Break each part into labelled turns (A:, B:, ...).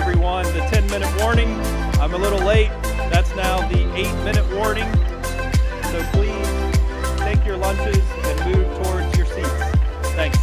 A: everyone. The 10-minute warning. I'm a little late. That's now the 8-minute warning. So please take your lunches and move towards your seats. Thanks.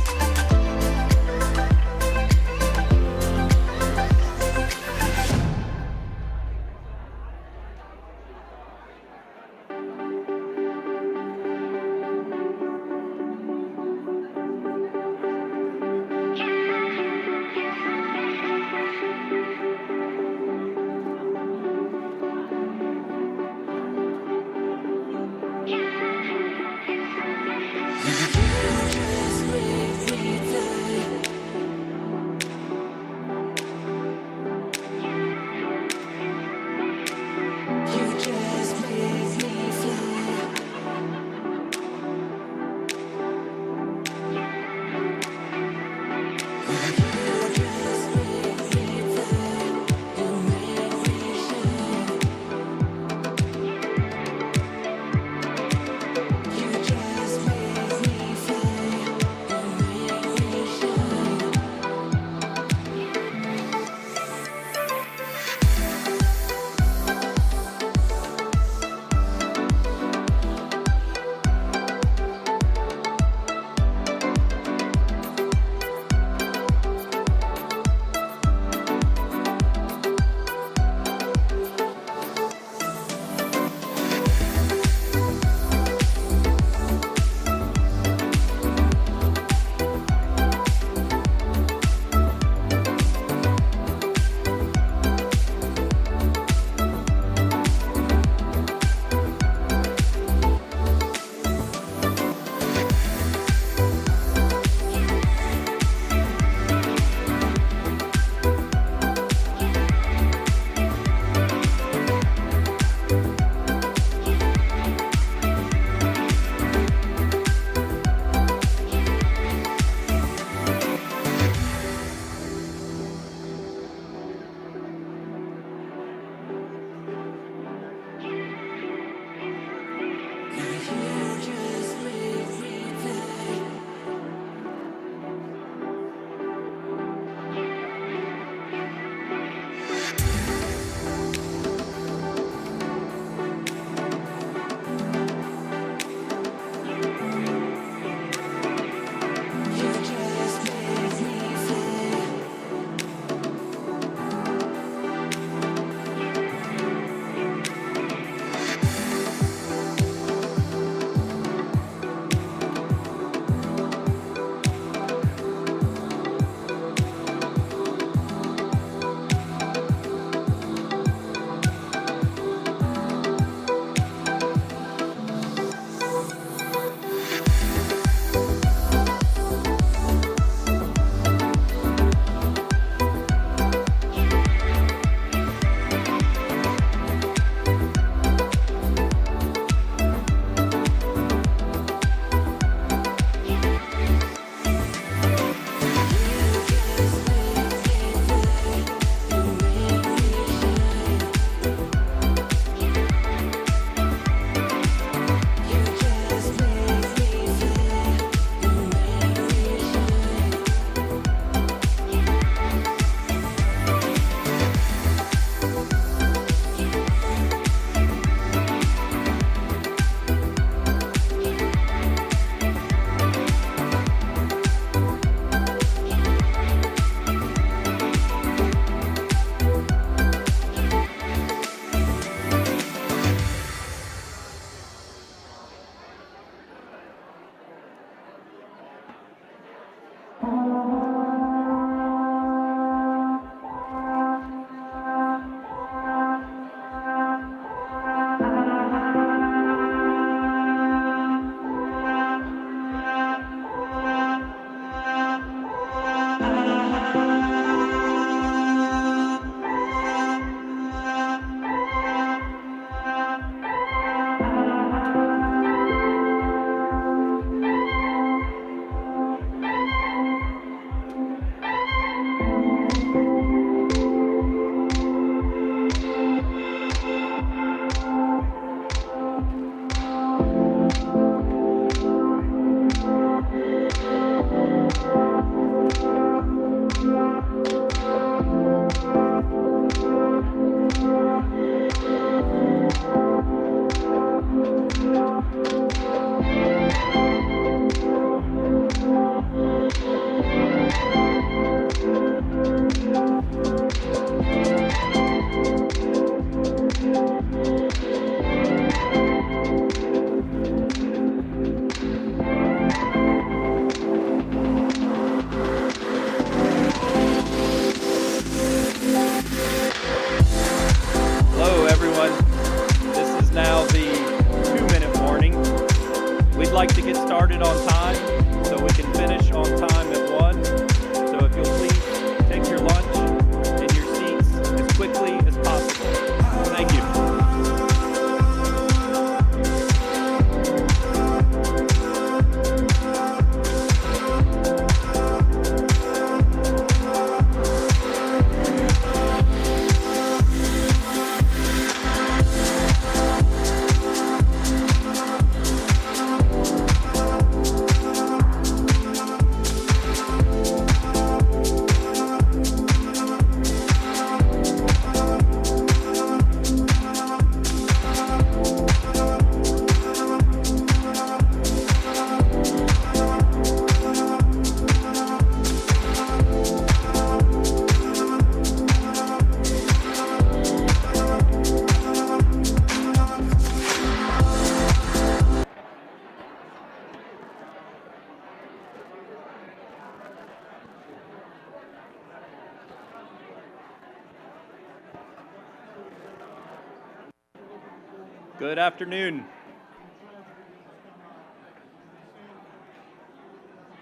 A: Good afternoon.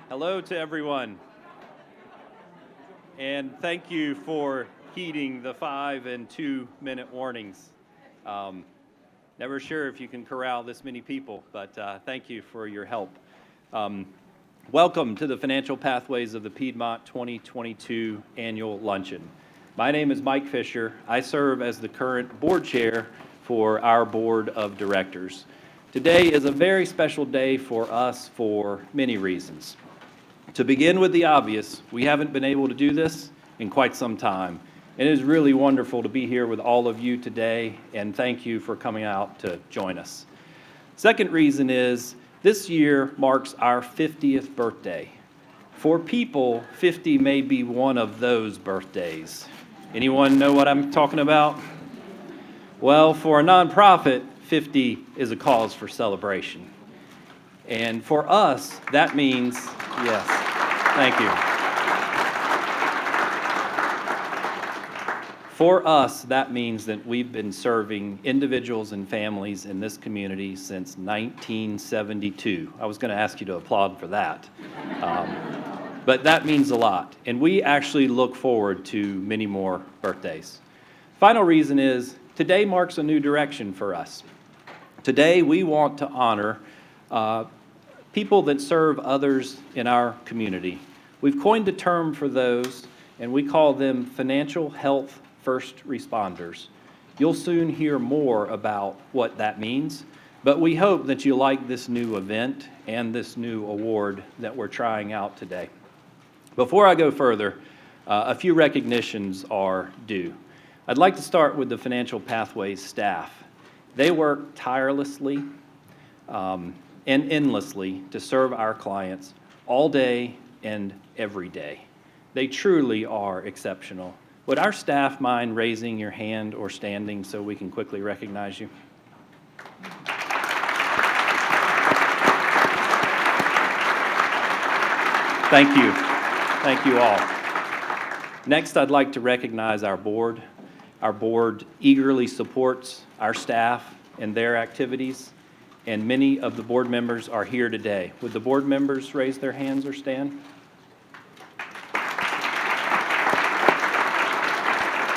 A: Hello to everyone. And thank you for heeding the 5 and 2 minute warnings. Never sure if you can corral this many people, but thank you for your help. Welcome to the Financial Pathways of the Piedmont 2022 Annual Luncheon. My name is Mike Fisher. I serve as the current board chair for our board of directors. Today is a very special day for us for many reasons. To begin with the obvious, we haven't been able to do this in quite some time. It is really wonderful to be here with all of you today, and thank you for coming out to join us. Second reason is this year marks our 50th birthday. For people, 50 may be one of those birthdays. Anyone know what I'm talking about? Well, for a nonprofit, 50 is a cause for celebration. And for us, that means, yes, thank you. For us, that means that we've been serving individuals and families in this community since 1972. I was going to ask you to applaud for that. But that means a lot. And we actually look forward to many more birthdays. Final reason is today marks a new direction for us. Today, we want to honor people that serve others in our community. We've coined a term for those, and we call them financial health first responders. You'll soon hear more about what that means, but we hope that you like this new event and this new award that we're trying out today. Before I go further, a few recognitions are due. I'd like to start with the Financial Pathways staff. They work tirelessly and endlessly to serve our clients all day and every day. They truly are exceptional. Would our staff mind raising your hand or standing so we can quickly recognize you? Thank you. Thank you all. Next, I'd like to recognize our board. Our board eagerly supports our staff and their activities, and many of the board members are here today. Would the board members raise their hands or stand?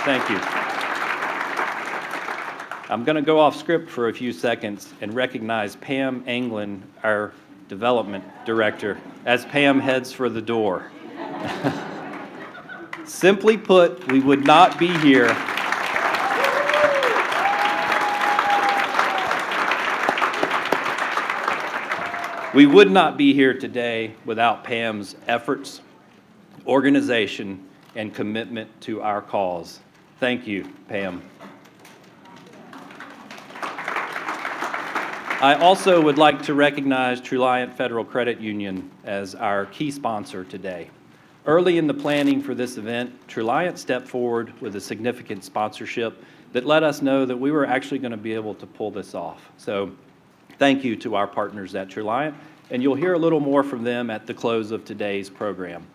A: Thank you. I'm going to go off script for a few seconds and recognize Pam Anglin, our development director, as Pam heads for the door. Simply put, we would not be here. We would not be here today without Pam's efforts, organization, and commitment to our cause. Thank you, Pam. I also would like to recognize Treliant Federal Credit Union as our key sponsor today. Early in the planning for this event, Treliant stepped forward with a significant sponsorship that let us know that we were actually going to be able to pull this off. So thank you to our partners at Treliant, and you'll hear a little more from them at the close of today's program.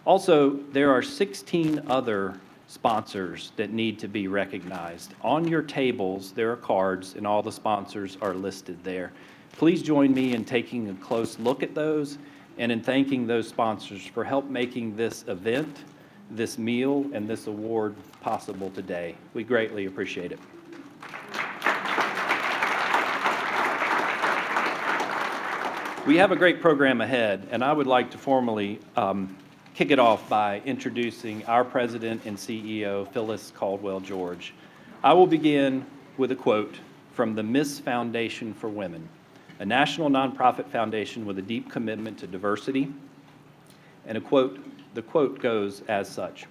A: Also, there are 16 other sponsors that need to be recognized. On your tables, there are cards, and all the sponsors are listed there. Please join me in taking a close look at those and in thanking those sponsors for help making this event, this meal, and this award possible today. We greatly appreciate it. We have a great program ahead, and I would like to formally kick it off by introducing our President and CEO, Phyllis Caldwell George. I will begin with a quote from the Miss Foundation for Women, a national nonprofit foundation with a deep commitment to diversity. And the quote goes as such: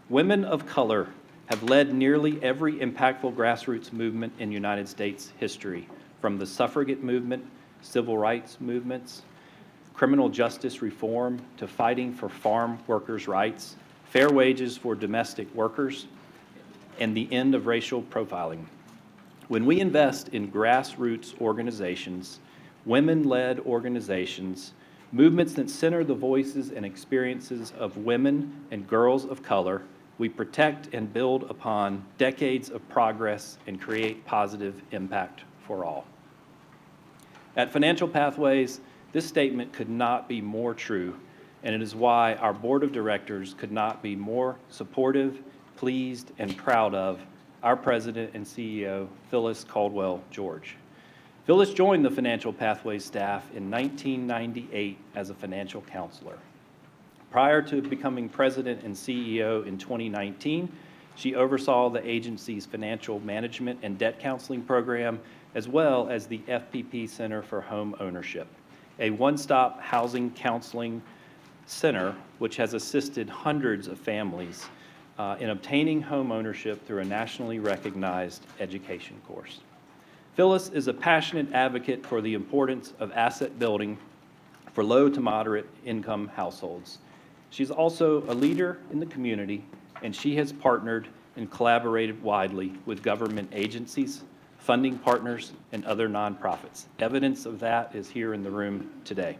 A: "Women of color have led nearly every impactful grassroots movement in United States history, from the suffragette movement, civil rights movements, criminal justice reform, to fighting for farm workers' rights, fair wages for domestic workers, and the end of racial profiling. When we invest in grassroots organizations, women-led organizations, movements that center the voices and experiences of women and girls of color, we protect and build upon decades of progress and create positive impact for all. At Financial Pathways, this statement could not be more true, and it is why our board of directors could not be more supportive, pleased, and proud of our president and CEO, Phyllis Caldwell George. Phyllis joined the Financial Pathways staff in 1998 as a financial counselor. Prior to becoming president and CEO in 2019, she oversaw the agency's financial management and debt counseling program, as well as the FPP Center for Home Ownership, a one-stop housing counseling center which has assisted hundreds of families in obtaining home ownership through a nationally recognized education course. Phyllis is a passionate advocate for the importance of asset building for low to moderate income households. She's also a leader in the community, and she has partnered and collaborated widely with government agencies, funding partners, and other nonprofits. Evidence of that is here in the room today.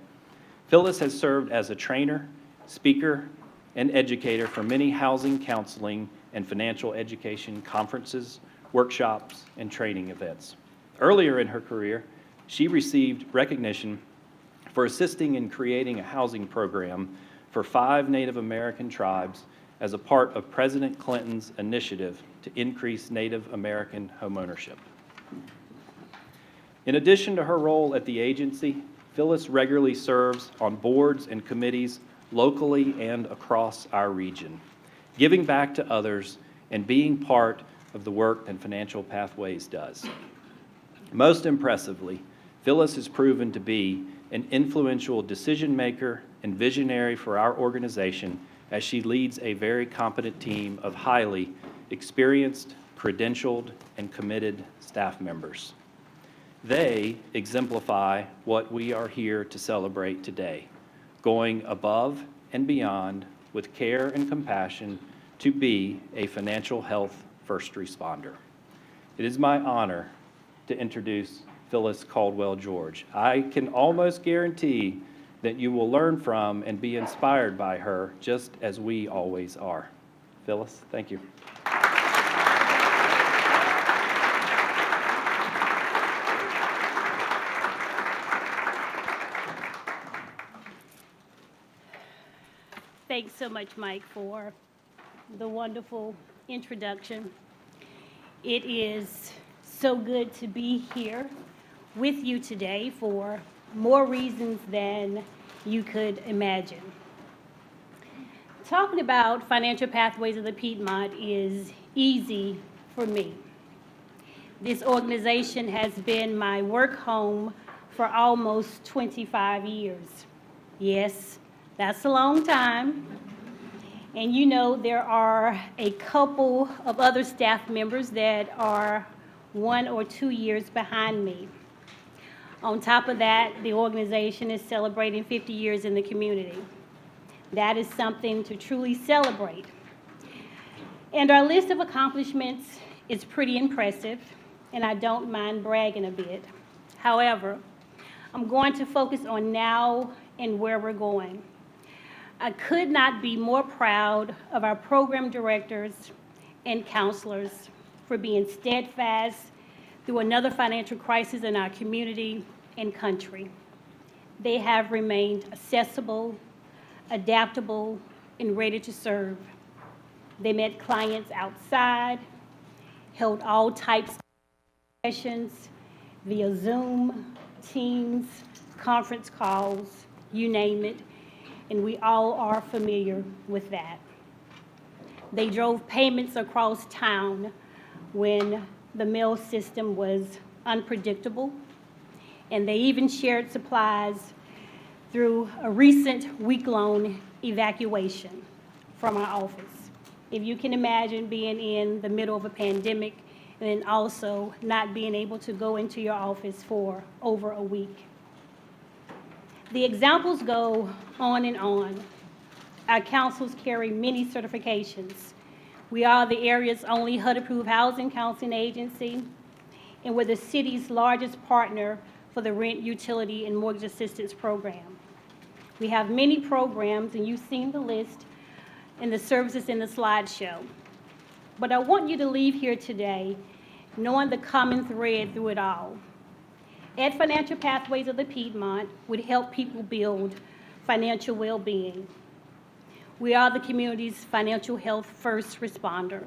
A: Phyllis has served as a trainer, speaker, and educator for many housing counseling and financial education conferences, workshops, and training events. Earlier in her career, she received recognition for assisting in creating a housing program for 5 Native American tribes as a part of President Clinton's initiative to increase Native American homeownership. In addition to her role at the agency, Phyllis regularly serves on boards and committees locally and across our region, giving back to others and being part of the work that Financial Pathways does. Most impressively, Phyllis has proven to be an influential decision maker and visionary for our organization as she leads a very competent team of highly experienced, credentialed, and committed staff members. They exemplify what we are here to celebrate today, going above and beyond with care and compassion to be a financial health first responder. It is my honor to introduce Phyllis Caldwell George. I can almost guarantee that you will learn from and be inspired by her, just as we always are. Phyllis, thank you.
B: Thanks so much, Mike, for the wonderful introduction. It is so good to be here with you today for more reasons than you could imagine. Talking about Financial Pathways of the Piedmont is easy for me. This organization has been my work home for almost 25 years. Yes, that's a long time. And you know, there are a couple of other staff members that are 1 or 2 years behind me. On top of that, the organization is celebrating 50 years in the community. That is something to truly celebrate. And our list of accomplishments is pretty impressive, and I don't mind bragging a bit. However, I'm going to focus on now and where we're going. I could not be more proud of our program directors and counselors for being steadfast through another financial crisis in our community and country. They have remained accessible, adaptable, and ready to serve. They met clients outside, held all types of sessions via Zoom, Teams, conference calls, you name it, and we all are familiar with that. They drove payments across town when the mail system was unpredictable, and they even shared supplies through a recent week-long evacuation from our office. If you can imagine being in the middle of a pandemic and then also not being able to go into your office for over a week. The examples go on and on. Our councils carry many certifications. We are the area's only HUD-approved housing counseling agency, and we're the city's largest partner for the rent, utility, and mortgage assistance program. We have many programs, and you've seen the list and the services in the slideshow. But I want you to leave here today knowing the common thread through it all. at Financial Pathways of the Piedmont, we help people build financial well-being. We are the community's financial health first responder.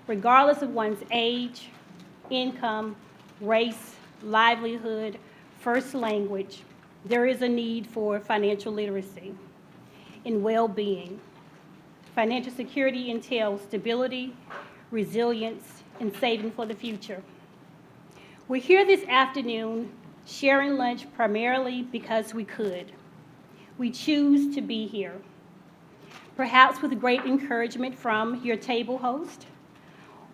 B: Regardless of one's age, income, race, livelihood, first language, there is a need for financial literacy and well-being. Financial security entails stability, resilience, and saving for the future. We're here this afternoon sharing lunch primarily because we could. We choose to be here, perhaps with great encouragement from your table host,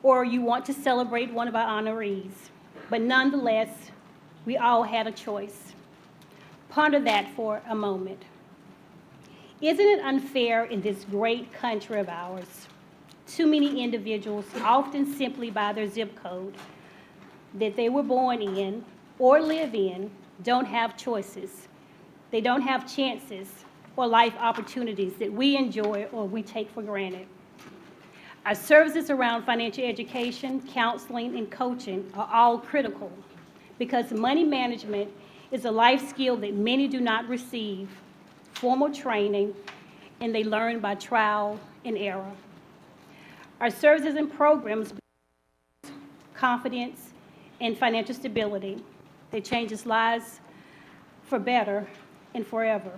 B: or you want to celebrate one of our honorees. But nonetheless, we all had a choice. Ponder that for a moment. Isn't it unfair in this great country of ours, too many individuals, often simply by their zip code that they were born in or live in, don't have choices. They don't have chances or life opportunities that we enjoy or we take for granted. Our services around financial education, counseling, and coaching are all critical because money management is a life skill that many do not receive formal training, and they learn by trial and error. Our services and programs build confidence and financial stability that changes lives for better and forever.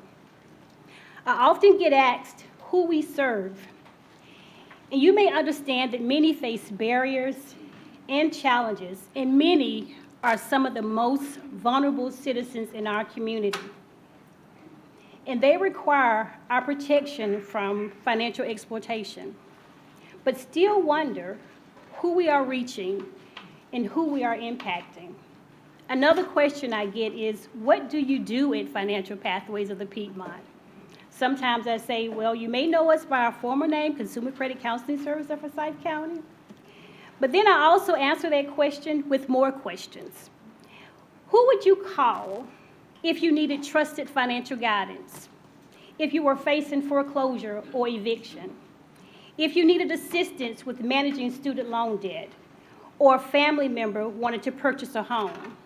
B: I often get asked who we serve, and you may understand that many face barriers and challenges, and many are some of the most vulnerable citizens in our community. And they require our protection from financial exploitation, but still wonder who we are reaching and who we are impacting. Another question I get is, what do you do at Financial Pathways of the Piedmont? Sometimes I say, well, you may know us by our former name, Consumer Credit Counseling Service of Forsyth County. But then I also answer that question with more questions. Who would you call if you needed trusted financial guidance, if you were facing foreclosure or eviction, if you needed assistance with managing student loan debt, or a family member wanted to purchase a home,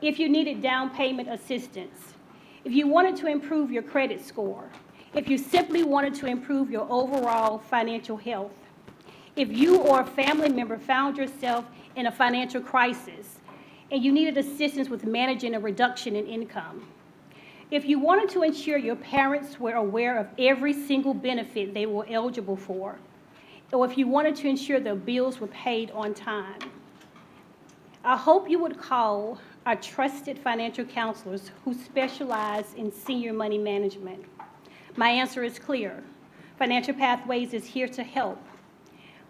B: if you needed down payment assistance, if you wanted to improve your credit score, if you simply wanted to improve your overall financial health, if you or a family member found yourself in a financial crisis and you needed assistance with managing a reduction in income, if you wanted to ensure your parents were aware of every single benefit they were eligible for, or if you wanted to ensure their bills were paid on time, I hope you would call our trusted financial counselors who specialize in senior money management. My answer is clear. Financial Pathways is here to help.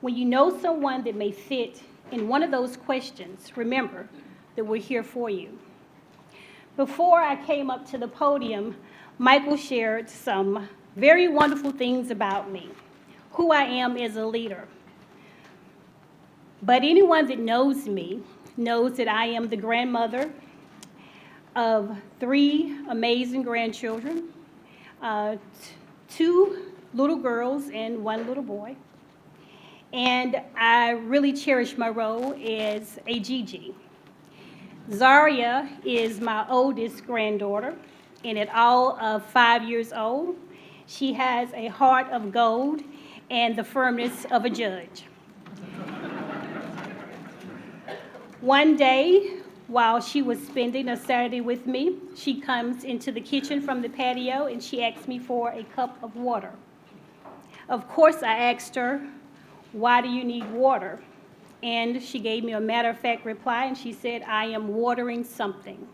B: When you know someone that may fit in one of those questions, remember that we're here for you. Before I came up to the podium, Michael shared some very wonderful things about me, who I am as a leader. But anyone that knows me knows that I am the grandmother of 3 amazing grandchildren, 2 little girls and 1 little boy. And I really cherish my role as a Gigi. Zaria is my oldest granddaughter, and at all of 5 years old, she has a heart of gold and the firmness of a judge. One day, while she was spending a Saturday with me, she comes into the kitchen from the patio and she asked me for a cup of water. Of course, I asked her, "Why do you need water?" And she gave me a matter-of-fact reply, and she said, "I am watering something."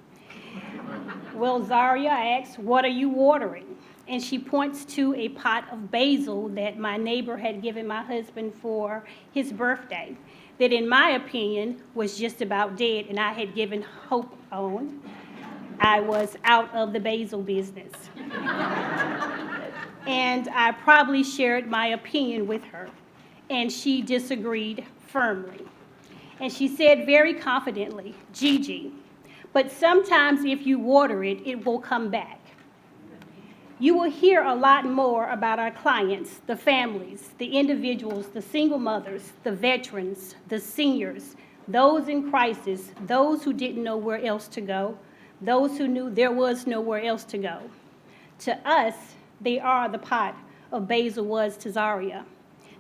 B: Well, Zaria, I asked, "What are you watering?" And she points to a pot of basil that my neighbor had given my husband for his birthday, that in my opinion was just about dead, and I had given hope on. I was out of the basil business. And I probably shared my opinion with her, and she disagreed firmly. And she said very confidently, "Gigi, but sometimes if you water it, it will come back." You will hear a lot more about our clients, the families, the individuals, the single mothers, the veterans, the seniors, those in crisis, those who didn't know where else to go, those who knew there was nowhere else to go. To us, they are the pot of Basil was to Zaria,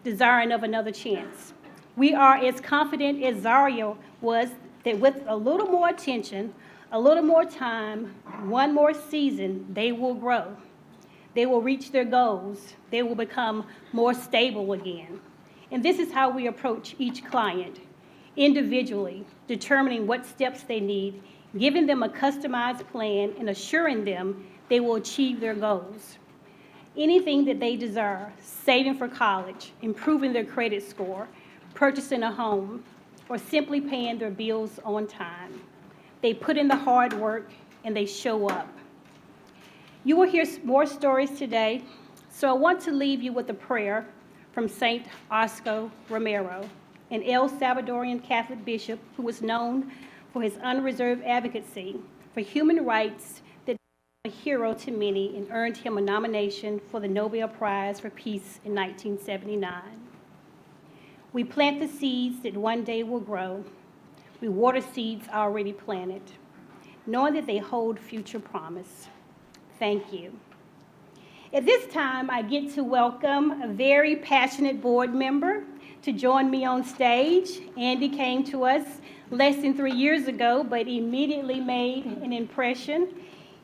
B: desiring of another chance. We are as confident as Zaria was that with a little more attention, a little more time, one more season, they will grow. They will reach their goals. They will become more stable again. And this is how we approach each client, individually, determining what steps they need, giving them a customized plan, and assuring them they will achieve their goals. Anything that they desire, saving for college, improving their credit score, purchasing a home, or simply paying their bills on time. They put in the hard work and they show up. You will hear more stories today, so I want to leave you with a prayer from St. Oscar Romero, an El Salvadorian Catholic bishop who was known for his unreserved advocacy for human rights that made him a hero to many and earned him a nomination for the Nobel Prize for Peace in 1979. We plant the seeds that one day will grow. We water seeds already planted, knowing that they hold future promise. Thank you. At this time, I get to welcome a very passionate board member to join me on stage. Andy came to us less than 3 years ago, but immediately made an impression.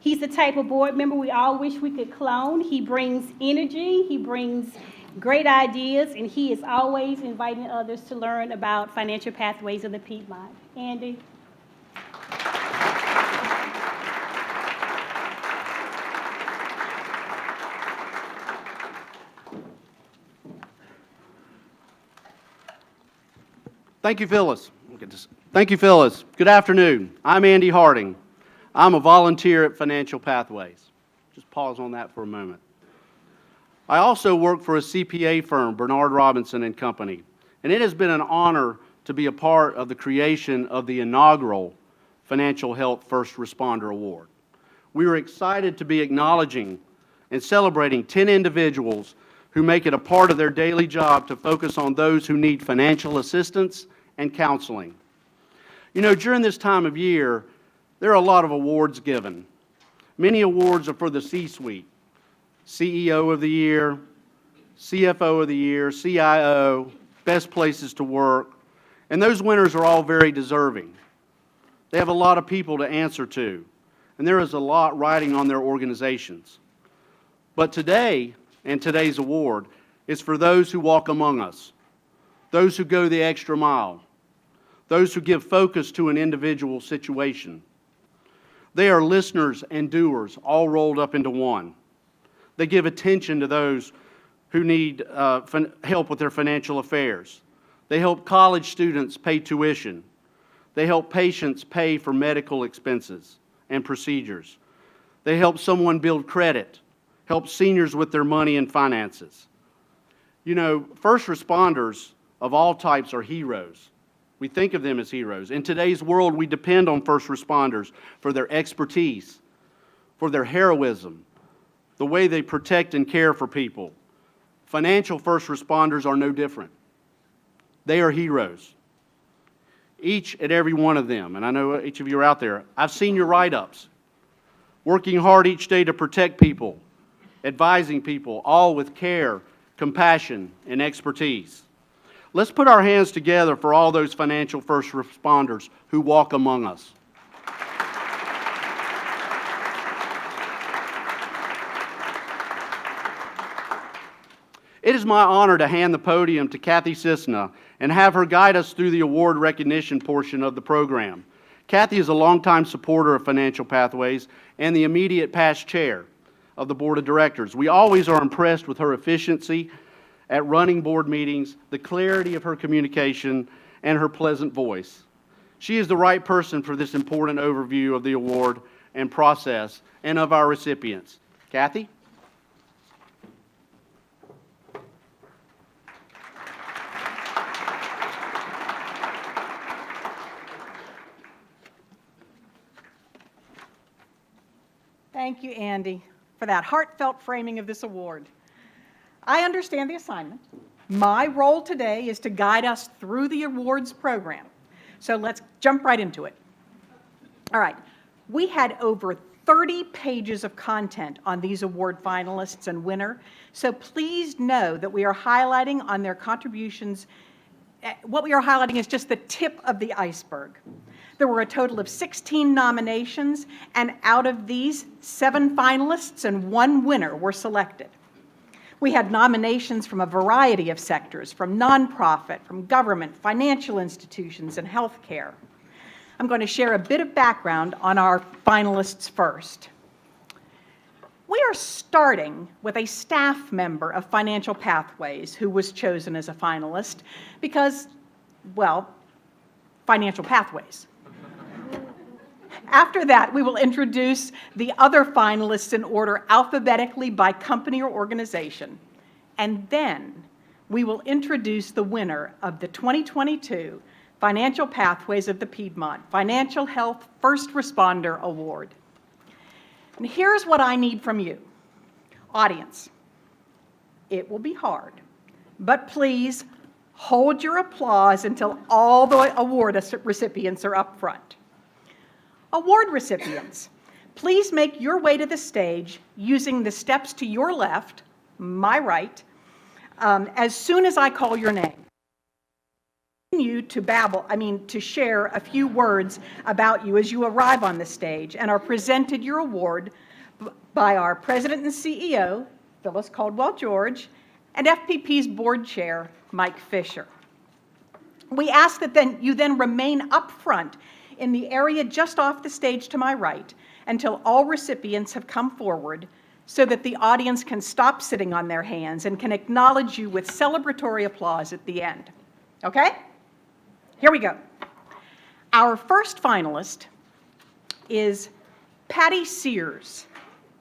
B: He's the type of board member we all wish we could clone. He brings energy, he brings great ideas, and he is always inviting others to learn about financial pathways of the Piedmont. Andy.
C: Thank you, Phyllis. Thank you, Phyllis. Good afternoon. I'm Andy Harding. I'm a volunteer at Financial Pathways. Just pause on that for a moment. I also work for a CPA firm, Bernard Robinson and Company, and it has been an honor to be a part of the creation of the inaugural Financial Health First Responder Award. We are excited to be acknowledging and celebrating 10 individuals who make it a part of their daily job to focus on those who need financial assistance and counseling. You know, during this time of year, there are a lot of awards given. Many awards are for the C-suite, CEO of the Year, CFO of the Year, CIO, Best Places to Work, and those winners are all very deserving. They have a lot of people to answer to, and there is a lot riding on their organizations. But today, and today's award, is for those who walk among us, those who go the extra mile, those who give focus to an individual situation. They are listeners and doers all rolled up into one. They give attention to those who need help with their financial affairs. They help college students pay tuition. They help patients pay for medical expenses and procedures. They help someone build credit, help seniors with their money and finances. You know, first responders of all types are heroes. We think of them as heroes. In today's world, we depend on first responders for their expertise, for their heroism, the way they protect and care for people. Financial first responders are no different. They are heroes. Each and every one of them, and I know each of you are out there, I've seen your write-ups, working hard each day to protect people, advising people, all with care, compassion, and expertise. Let's put our hands together for all those financial first responders who walk among us. It is my honor to hand the podium to Kathy Cisna and have her guide us through the award recognition portion of the program. Kathy is a longtime supporter of Financial Pathways and the immediate past chair of the Board of Directors. We always are impressed with her efficiency at running board meetings, the clarity of her communication, and her pleasant voice. She is the right person for this important overview of the award and process and of our recipients. Kathy?
D: Thank you, Andy, for that heartfelt framing of this award. I understand the assignment. My role today is to guide us through the awards program. So let's jump right into it. All right. We had over 30 pages of content on these award finalists and winner, so please know that we are highlighting on their contributions. What we are highlighting is just the tip of the iceberg. There were a total of 16 nominations, and out of these, 7 finalists and 1 winner were selected. We had nominations from a variety of sectors, from nonprofit, from government, financial institutions, and healthcare. I'm going to share a bit of background on our finalists first. We are starting with a staff member of Financial Pathways who was chosen as a finalist because, well, Financial Pathways. After that, we will introduce the other finalists in order alphabetically by company or organization. And then we will introduce the winner of the 2022 Financial Pathways of the Piedmont Financial Health First Responder Award. And here's what I need from you, audience. It will be hard, but please hold your applause until all the award recipients are up front. Award recipients, please make your way to the stage using the steps to your left, my right, as soon as I call your name. You to share a few words about you as you arrive on the stage and are presented your award by our President and CEO, Phyllis Caldwell-George, and FPP's Board Chair, Mike Fisher. We ask that you then remain up front in the area just off the stage to my right until all recipients have come forward so that the audience can stop sitting on their hands and can acknowledge you with celebratory applause at the end. Okay? Here we go. Our first finalist is Patty Sears,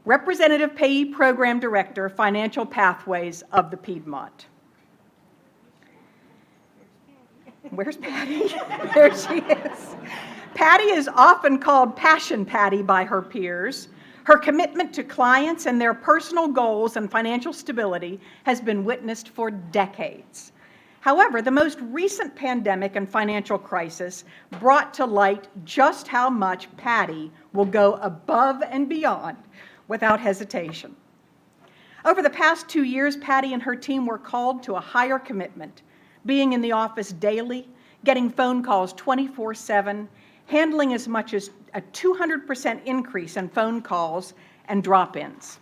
D: Representative Payee Program Director, Financial Pathways of the Piedmont. Where's Patty? There she is. Patty is often called Passion Patty by her peers. Her commitment to clients and their personal goals and financial stability has been witnessed for decades. However, the most recent pandemic and financial crisis brought to light just how much Patty will go above and beyond without hesitation. Over the past 2 years, Patty and her team were called to a higher commitment, being in the office daily, getting phone calls 24/7, handling as much as a 200% increase in phone calls and drop-ins.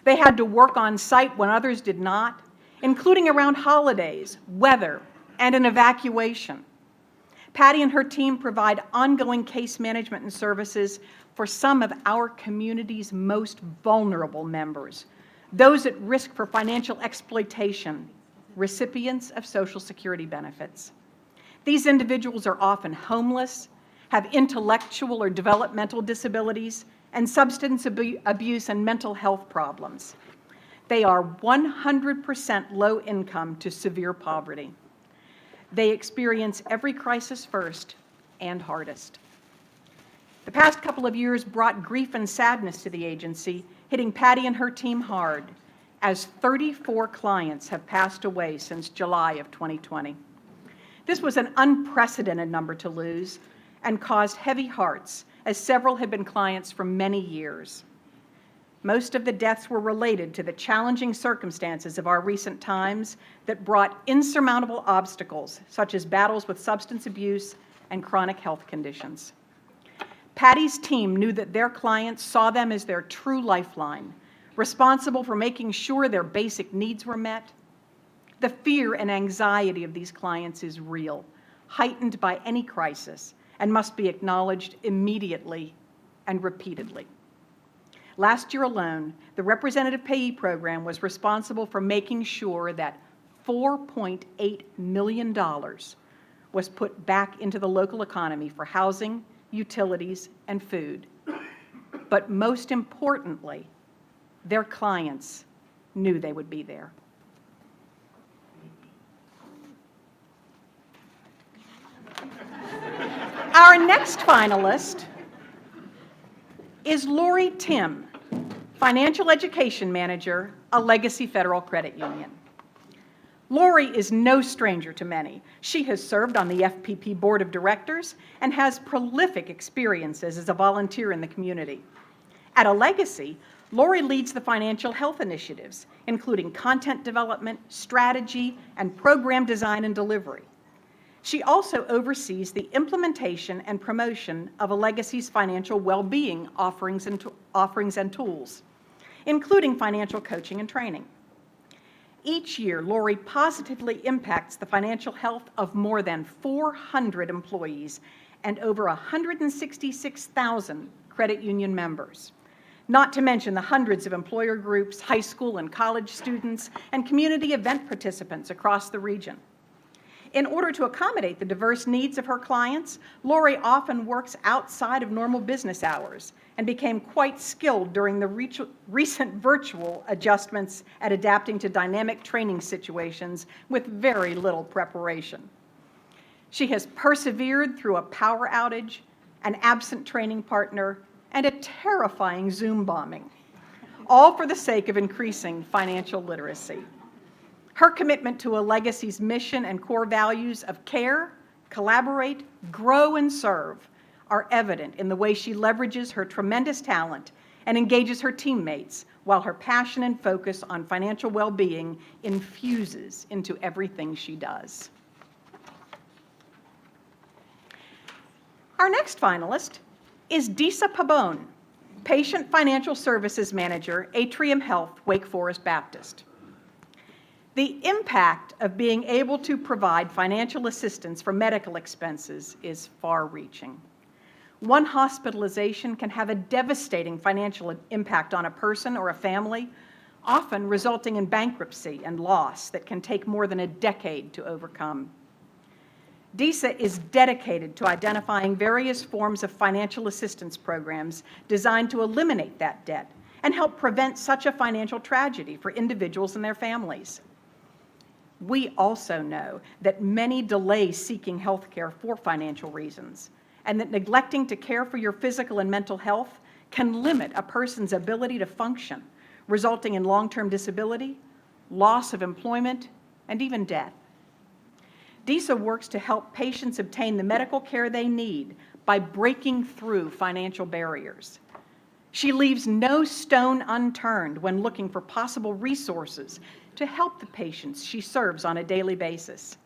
D: They had to work on site when others did not, including around holidays, weather, and an evacuation. Patty and her team provide ongoing case management and services for some of our community's most vulnerable members, those at risk for financial exploitation, recipients of Social Security benefits. These individuals are often homeless, have intellectual or developmental disabilities, and substance abuse and mental health problems. They are 100% low income to severe poverty. They experience every crisis first and hardest. The past couple of years brought grief and sadness to the agency, hitting Patty and her team hard, as 34 clients have passed away since July of 2020. This was an unprecedented number to lose and caused heavy hearts, as several had been clients for many years. Most of the deaths were related to the challenging circumstances of our recent times that brought insurmountable obstacles, such as battles with substance abuse and chronic health conditions. Patty's team knew that their clients saw them as their true lifeline, responsible for making sure their basic needs were met. The fear and anxiety of these clients is real, heightened by any crisis, and must be acknowledged immediately and repeatedly. Last year alone, the Representative Payee Program was responsible for making sure that $4.8 million was put back into the local economy for housing, utilities, and food. But most importantly, their clients knew they would be there. Our next finalist is Lori Tim, Financial Education Manager, a Legacy Federal Credit Union. Lori is no stranger to many. She has served on the FPP Board of Directors and has prolific experiences as a volunteer in the community. At A Legacy, Lori leads the financial health initiatives, including content development, strategy, and program design and delivery. She also oversees the implementation and promotion of A Legacy's financial well-being offerings and tools, including financial coaching and training. Each year, Lori positively impacts the financial health of more than 400 employees and over 166,000 credit union members, not to mention the hundreds of employer groups, high school and college students, and community event participants across the region. In order to accommodate the diverse needs of her clients, Lori often works outside of normal business hours and became quite skilled during the recent virtual adjustments at adapting to dynamic training situations with very little preparation. She has persevered through a power outage, an absent training partner, and a terrifying Zoom bombing, all for the sake of increasing financial literacy. Her commitment to A Legacy's mission and core values of care, collaborate, grow, and serve are evident in the way she leverages her tremendous talent and engages her teammates, while her passion and focus on financial well-being infuses into everything she does. Our next finalist is Disa Pabon, Patient Financial Services Manager, Atrium Health, Wake Forest Baptist. The impact of being able to provide financial assistance for medical expenses is far-reaching. One hospitalization can have a devastating financial impact on a person or a family, often resulting in bankruptcy and loss that can take more than a decade to overcome. DISA is dedicated to identifying various forms of financial assistance programs designed to eliminate that debt and help prevent such a financial tragedy for individuals and their families. We also know that many delay seeking health care for financial reasons, and that neglecting to care for your physical and mental health can limit a person's ability to function, resulting in long-term disability, loss of employment, and even death. DISA works to help patients obtain the medical care they need by breaking through financial barriers. She leaves no stone unturned when looking for possible resources to help the patients she serves on a daily basis.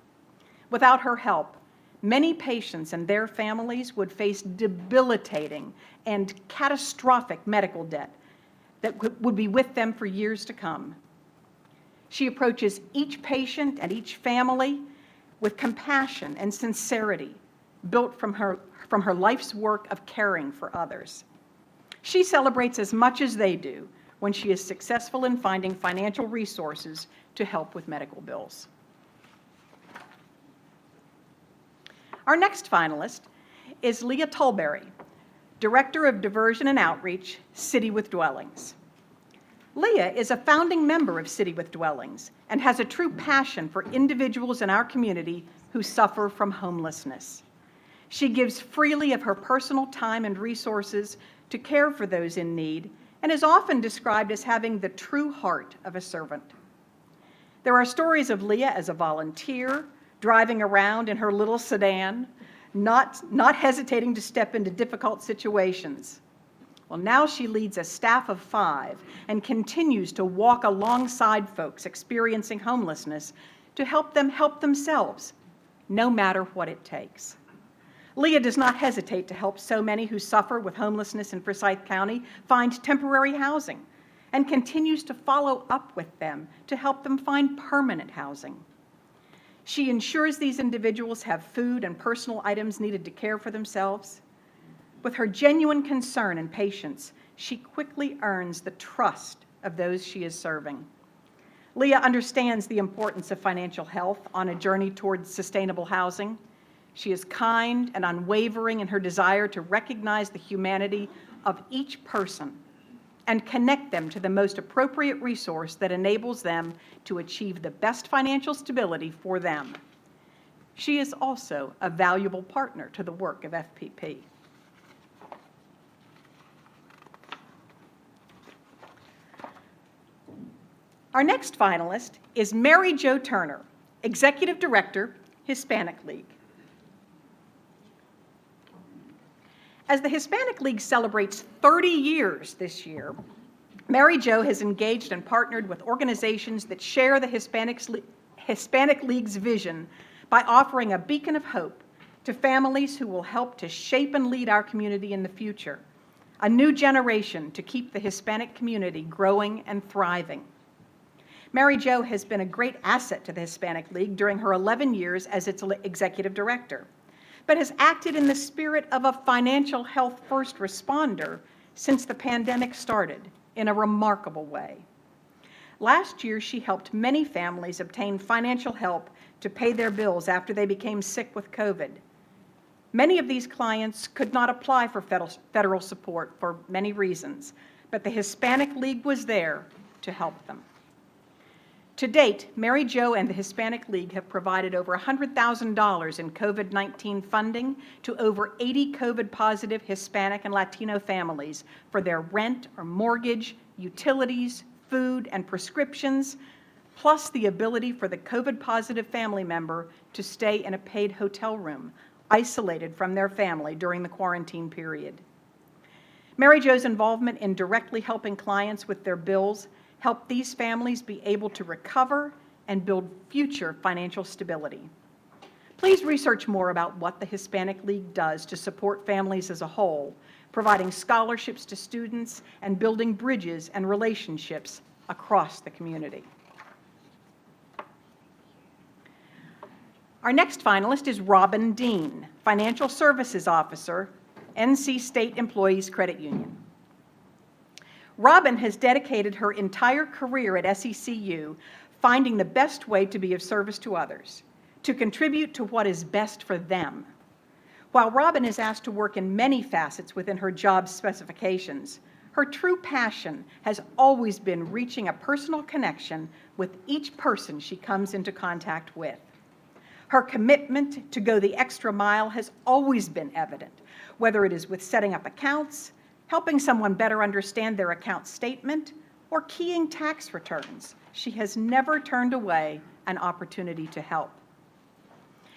D: Without her help, many patients and their families would face debilitating and catastrophic medical debt that would be with them for years to come. She approaches each patient and each family with compassion and sincerity built from her life's work of caring for others. She celebrates as much as they do when she is successful in finding financial resources to help with medical bills. Our next finalist is Leah Tulberry, Director of Diversion and Outreach, City with Dwellings. Leah is a founding member of City with Dwellings and has a true passion for individuals in our community who suffer from homelessness. She gives freely of her personal time and resources to care for those in need and is often described as having the true heart of a servant. There are stories of Leah as a volunteer, driving around in her little sedan, not hesitating to step into difficult situations. Well, now she leads a staff of 5 and continues to walk alongside folks experiencing homelessness to help them help themselves, no matter what it takes. Leah does not hesitate to help so many who suffer with homelessness in Forsyth County find temporary housing and continues to follow up with them to help them find permanent housing. She ensures these individuals have food and personal items needed to care for themselves. With her genuine concern and patience, she quickly earns the trust of those she is serving. Leah understands the importance of financial health on a journey towards sustainable housing. She is kind and unwavering in her desire to recognize the humanity of each person and connect them to the most appropriate resource that enables them to achieve the best financial stability for them. She is also a valuable partner to the work of FPP. Our next finalist is Mary Jo Turner, Executive Director, Hispanic League. As the Hispanic League celebrates 30 years this year, Mary Jo has engaged and partnered with organizations that share the Hispanic League's vision by offering a beacon of hope to families who will help to shape and lead our community in the future, a new generation to keep the Hispanic community growing and thriving. Mary Jo has been a great asset to the Hispanic League during her 11 years as its executive director, but has acted in the spirit of a financial health first responder since the pandemic started in a remarkable way. Last year, she helped many families obtain financial help to pay their bills after they became sick with COVID. Many of these clients could not apply for federal support for many reasons, but the Hispanic League was there to help them. To date, Mary Jo and the Hispanic League have provided over $100,000 in COVID-19 funding to over 80 COVID-positive Hispanic and Latino families for their rent or mortgage, utilities, food, and prescriptions, plus the ability for the COVID-positive family member to stay in a paid hotel room, isolated from their family during the quarantine period. Mary Jo's involvement in directly helping clients with their bills help these families be able to recover and build future financial stability. Please research more about what the Hispanic League does to support families as a whole, providing scholarships to students and building bridges and relationships across the community. Our next finalist is Robin Dean, Financial Services Officer, NC State Employees Credit Union. Robin has dedicated her entire career at SECU finding the best way to be of service to others, to contribute to what is best for them. While Robin is asked to work in many facets within her job specifications, her true passion has always been reaching a personal connection with each person she comes into contact with. Her commitment to go the extra mile has always been evident, whether it is with setting up accounts, helping someone better understand their account statement, or keying tax returns. She has never turned away an opportunity to help.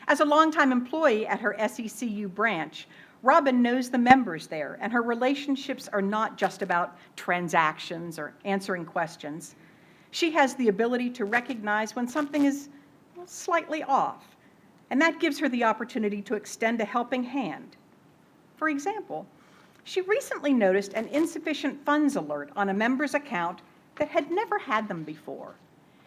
D: As a longtime employee at her SECU branch, Robin knows the members there, and her relationships are not just about transactions or answering questions. She has the ability to recognize when something is slightly off, and that gives her the opportunity to extend a helping hand. For example, she recently noticed an insufficient funds alert on a member's account that had never had them before.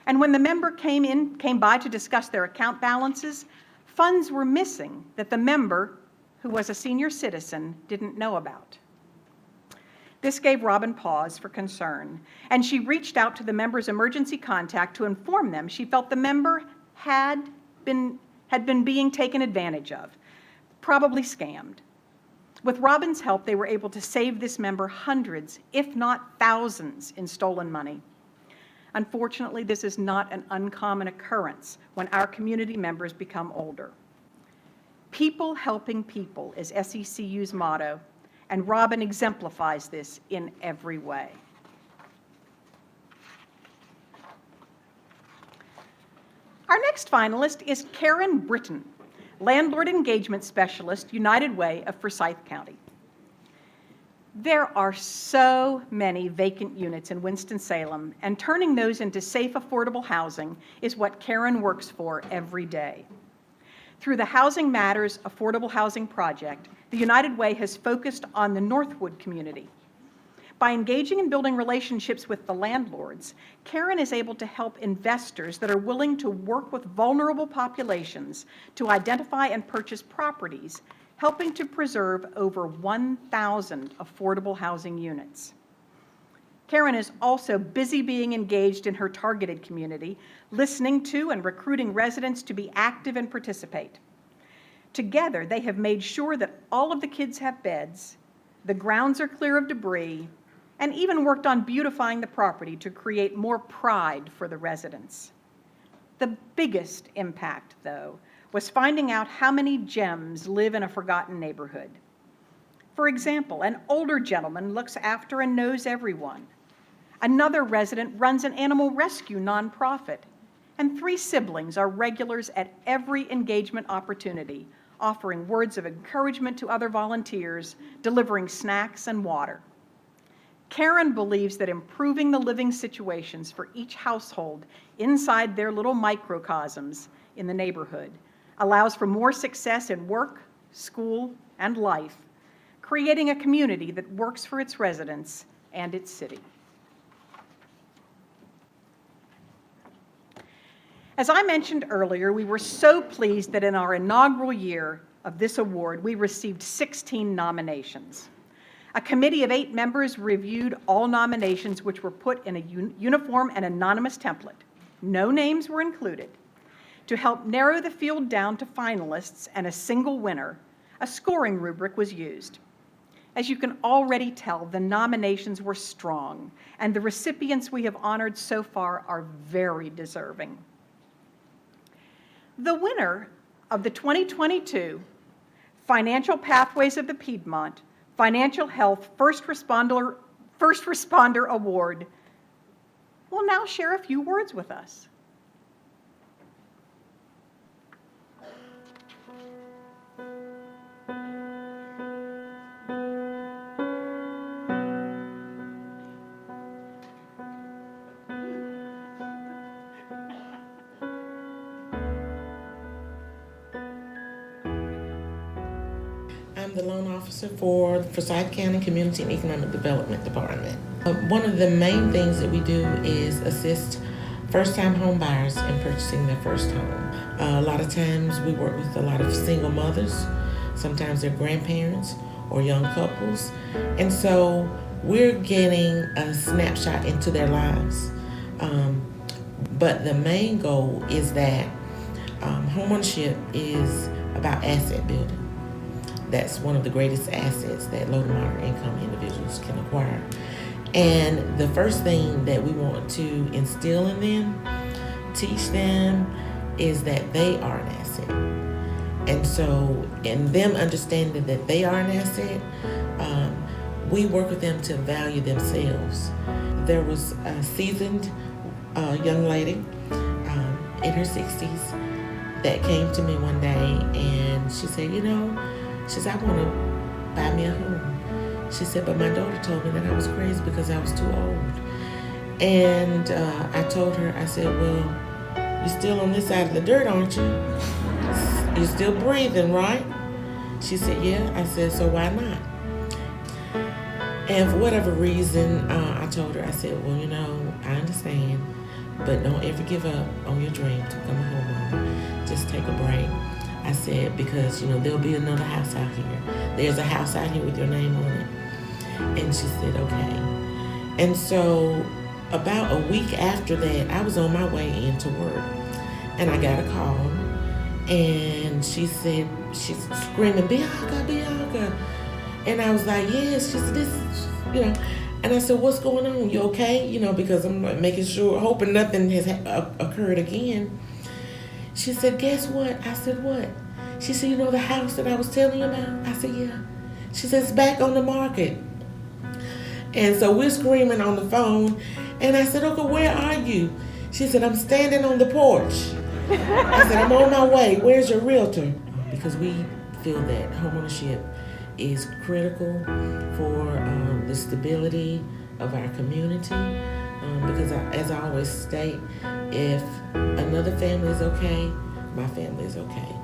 D: And when the member came by to discuss their account balances, funds were missing that the member, who was a senior citizen, didn't know about. This gave Robin pause for concern, and she reached out to the member's emergency contact to inform them she felt the member had been being taken advantage of, probably scammed. With Robin's help, they were able to save this member hundreds, if not thousands, in stolen money. Unfortunately, this is not an uncommon occurrence when our community members become older. People helping people is SECU's motto, and Robin exemplifies this in every way. Our next finalist is Karen Britton, Landlord Engagement Specialist, United Way of Forsyth County. There are so many vacant units in Winston-Salem, and turning those into safe, affordable housing is what Karen works for every day. Through the Housing Matters Affordable Housing Project, the United Way has focused on the Northwood community. By engaging and building relationships with the landlords, Karen is able to help investors that are willing to work with vulnerable populations to identify and purchase properties, helping to preserve over 1,000 affordable housing units. Karen is also busy being engaged in her targeted community, listening to and recruiting residents to be active and participate. Together, they have made sure that all of the kids have beds, the grounds are clear of debris, and even worked on beautifying the property to create more pride for the residents. The biggest impact, though, was finding out how many gems live in a forgotten neighborhood. For example, an older gentleman looks after and knows everyone. Another resident runs an animal rescue nonprofit, And 3 siblings are regulars at every engagement opportunity, offering words of encouragement to other volunteers, delivering snacks and water. Karen believes that improving the living situations for each household inside their little microcosms in the neighborhood allows for more success in work, school, and life, creating a community that works for its residents and its city. As I mentioned earlier, we were so pleased that in our inaugural year of this award, we received 16 nominations. A committee of 8 members reviewed all nominations, which were put in a uniform and anonymous template. No names were included. To help narrow the field down to finalists and a single winner, a scoring rubric was used. As you can already tell, the nominations were strong, and the recipients we have honored so far are very deserving. The winner of the 2022 Financial Pathways of the Piedmont Financial Health First Responder Award will now share a few words with us.
E: I'm the loan officer for the Forsyth County Community and Economic Development Department. One of the main things that we do is assist first-time home buyers in purchasing their first home. A lot of times we work with a lot of single mothers, sometimes they're grandparents or young couples, and so we're getting a snapshot into their lives. But the main goal is that homeownership is about asset building. That's one of the greatest assets that low to moderate income individuals can acquire. And the first thing that we want to instill in them, teach them, is that they are an asset. And so in them understanding that they are an asset, we work with them to value themselves. There was a seasoned young lady in her 60s that came to me one day and she said, she said, I want to buy me a home. She said, but my daughter told me that I was crazy because I was too old. And I told her, I said, well, you're still on this side of the dirt, aren't you? You're still breathing, right? She said, yeah. I said, so why not? And for whatever reason, I told her, I said, well, I understand, but don't ever give up on your dream to become a homeowner. Just take a break. I said, because, there'll be another house out here. There's a house out here with your name on it. And she said, okay. And so about a week after that, I was on my way into work. And I got a call. And she said, she's screaming, Bianca, Bianca. And I was like, yes. She said, this is, And I said, what's going on? You okay? Because I'm making sure, hoping nothing has occurred again. She said, guess what? I said, what? She said, the house that I was telling you about? I said, yeah. She said, it's back on the market. And so we're screaming on the phone. And I said, okay, where are you? She said, I'm standing on the porch. I said, I'm on my way. Where's your realtor? Because we feel that homeownership is critical for the stability of our community. Because as I always state, if another family is okay, my family is okay.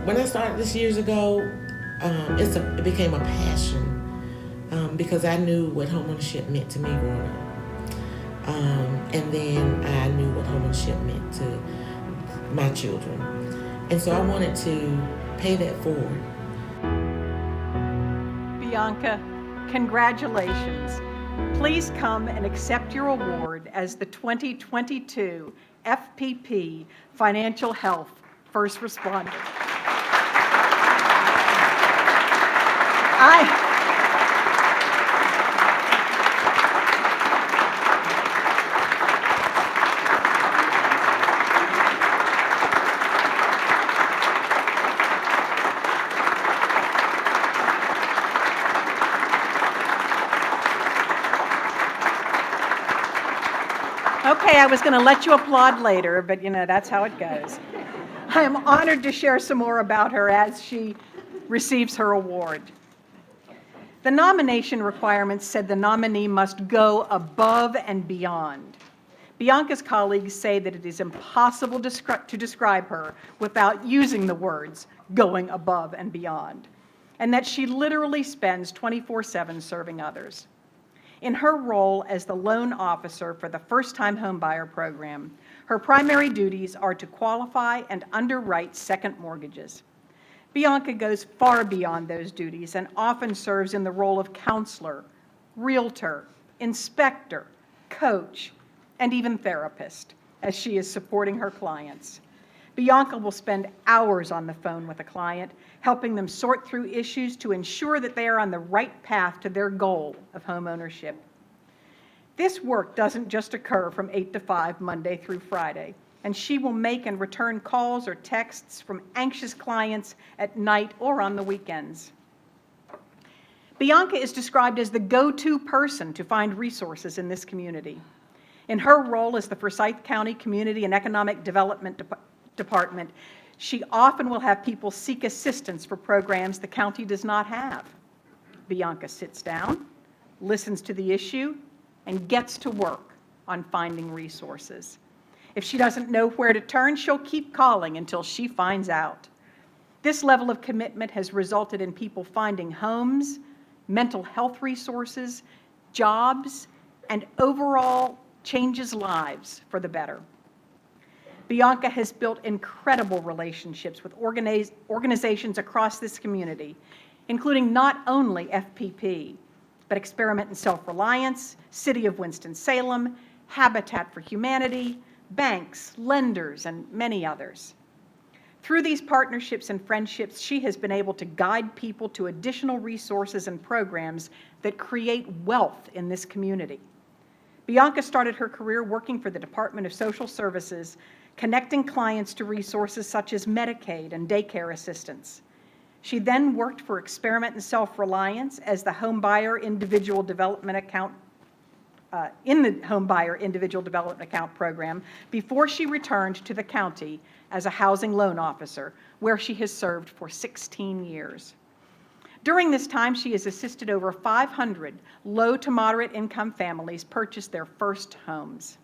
E: When I started this years ago, it became a passion because I knew what homeownership meant to me growing up. And then I knew what homeownership meant to my children. And so I wanted to pay that forward.
D: Bianca, congratulations. Please come and accept your award as the 2022 FPP Financial Health First Responder. Okay, I was going to let you applaud later, but that's how it goes. I am honored to share some more about her as she receives her award. The nomination requirements said the nominee must go above and beyond. Bianca's colleagues say that it is impossible to describe her without using the words going above and beyond, and that she literally spends 24/7 serving others. In her role as the loan officer for the first-time homebuyer program, her primary duties are to qualify and underwrite second mortgages. Bianca goes far beyond those duties and often serves in the role of counselor, realtor, inspector, coach, and even therapist as she is supporting her clients. Bianca will spend hours on the phone with a client, helping them sort through issues to ensure that they are on the right path to their goal of home ownership. This work doesn't just occur from 8 to 5, Monday through Friday, and she will make and return calls or texts from anxious clients at night or on the weekends. Bianca is described as the go-to person to find resources in this community. In her role as the Forsyth County Community and Economic Development Department, she often will have people seek assistance for programs the county does not have. Bianca sits down, listens to the issue, and gets to work on finding resources. If she doesn't know where to turn, she'll keep calling until she finds out. This level of commitment has resulted in people finding homes, mental health resources, jobs, and overall changes lives for the better. Bianca has built incredible relationships with organizations across this community, including not only FPP, but Experiment in Self-Reliance, City of Winston-Salem, Habitat for Humanity, banks, lenders, and many others. Through these partnerships and friendships, she has been able to guide people to additional resources and programs that create wealth in this community. Bianca started her career working for the Department of Social Services, connecting clients to resources such as Medicaid and daycare assistance. She then worked for Experiment in Self-Reliance as the Homebuyer Individual Development Account in the Homebuyer Individual Development Account program before she returned to the county as a housing loan officer, where she has served for 16 years. During this time, she has assisted over 500 low to moderate income families purchase their first homes.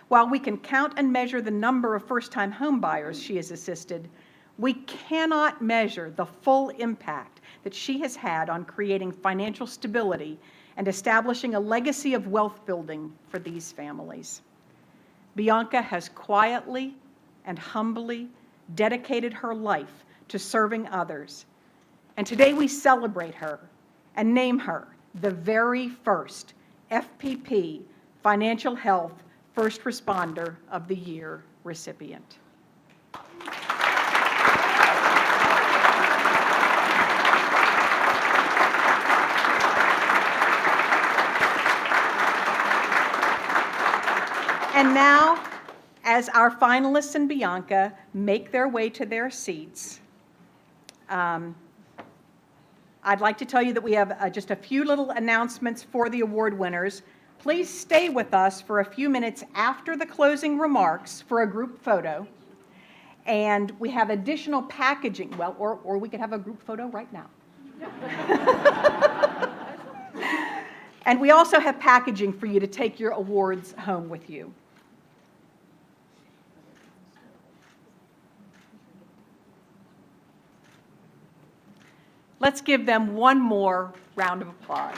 D: While we can count and measure the number of first-time home buyers she has assisted, we cannot measure the full impact that she has had on creating financial stability and establishing a legacy of wealth building for these families. Bianca has quietly and humbly dedicated her life to serving others. And today we celebrate her and name her the very first FPP Financial Health First Responder of the Year recipient. And now, as our finalists and Bianca make their way to their seats, I'd like to tell you that we have just a few little announcements for the award winners. Please stay with us for a few minutes after the closing remarks for a group photo. And we have additional packaging, well, or we could have a group photo right now. And we also have packaging for you to take your awards home with you. Let's give them one more round of applause.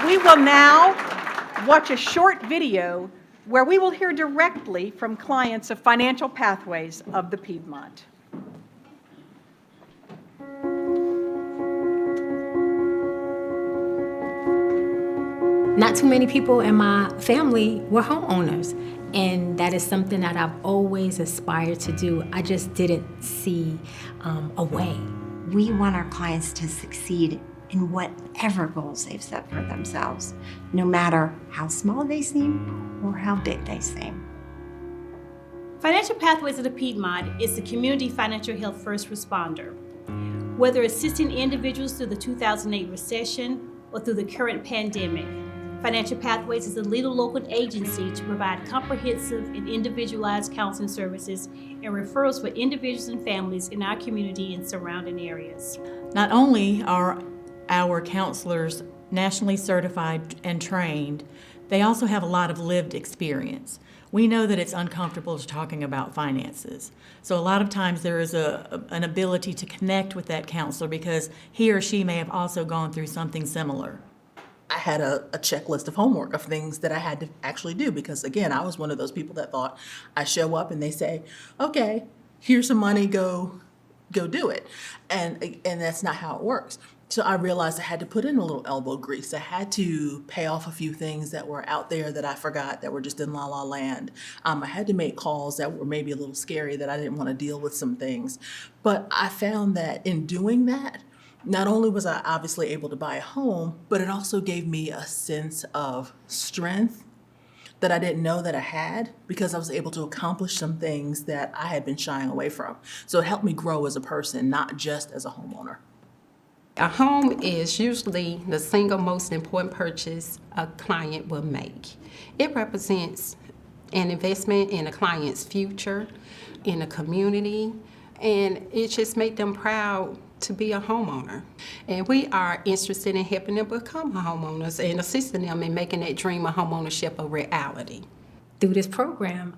D: We will now watch a short video where we will hear directly from clients of Financial Pathways of the Piedmont.
F: Not too many people in my family were homeowners, and that is something that I've always aspired to do. I just didn't see a way.
G: We want our clients to succeed in whatever goals they've set for themselves, no matter how small they seem or how big they seem.
B: Financial Pathways of the Piedmont is the community financial health first responder. Whether assisting individuals through the 2008 recession or through the current pandemic, Financial Pathways is a leading local agency to provide comprehensive and individualized counseling services and referrals for individuals and families in our community and surrounding areas.
H: Not only are our counselors nationally certified and trained, they also have a lot of lived experience. We know that it's uncomfortable talking about finances. So a lot of times there is an ability to connect with that counselor because he or she may have also gone through something similar.
I: I had a checklist of homework of things that I had to actually do because, again, I was one of those people that thought I show up and they say, okay, here's some money, go do it. And that's not how it works. So I realized I had to put in a little elbow grease. I had to pay off a few things that were out there that I forgot that were just in la la land. I had to make calls that were maybe a little scary that I didn't want to deal with some things. But I found that in doing that, not only was I obviously able to buy a home, but it also gave me a sense of strength that I didn't know that I had because I was able to accomplish some things that I had been shying away from. So it helped me grow as a person, not just as a homeowner.
J: A home is usually the single most important purchase a client will make. It represents an investment in a client's future, in a community, and it just makes them proud to be a homeowner. And we are interested in helping them become homeowners and assisting them in making that dream of homeownership a reality.
F: Through this program,